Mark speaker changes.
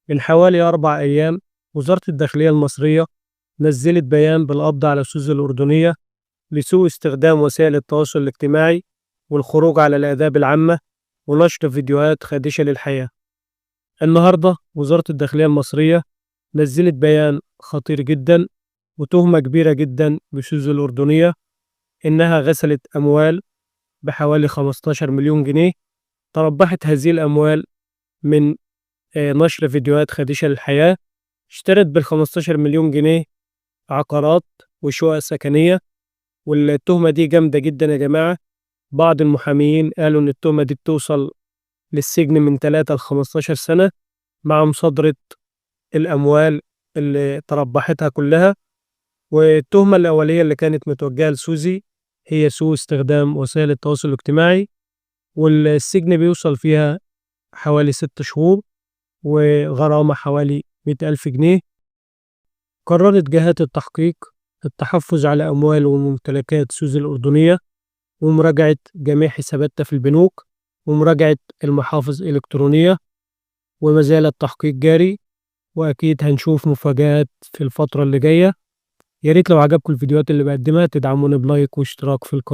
Speaker 1: من حوالي 4 أيام وزارة الداخلية المصرية نزلت بيان بالقبض على سوزي الأردنية لسوء استخدام وسائل التواصل الاجتماعي والخروج على الآداب العامة ونشر فيديوهات خادشة للحياة. النهاردة وزارة الداخلية المصرية نزلت بيان خطير جدا وتهمة كبيرة جدا بسوزي الأردنية إنها غسلت أموال بحوالي 15 مليون جنيه. تربحت هذه الأموال من نشر فيديوهات خادشة للحياة. اشترت بال15 مليون جنيه عقارات وشقق سكنية، والتهمة دي جامدة جدا يا جماعة. بعض المحاميين قالوا إن التهمة دي بتوصل للسجن من 3 ل15 سنة مع مصادرة الأموال اللي تربحتها كلها. والتهمة الأولية اللي كانت متوجهة لسوزي هي سوء استخدام وسائل التواصل الاجتماعي، والسجن بيوصل فيها حوالي 6 شهور وغرامة حوالي 100,000 جنيه. قررت جهات التحقيق التحفظ على أموال وممتلكات سوزي الأردنية ومراجعة جميع حساباتها في البنوك ومراجعة المحافظ الإلكترونية، وما زال التحقيق جاري، وأكيد هنشوف مفاجآت في الفترة اللي جاية. يا ريت لو عجبكم الفيديوهات اللي بقدمها تدعموني بلايك واشتراك في القناة.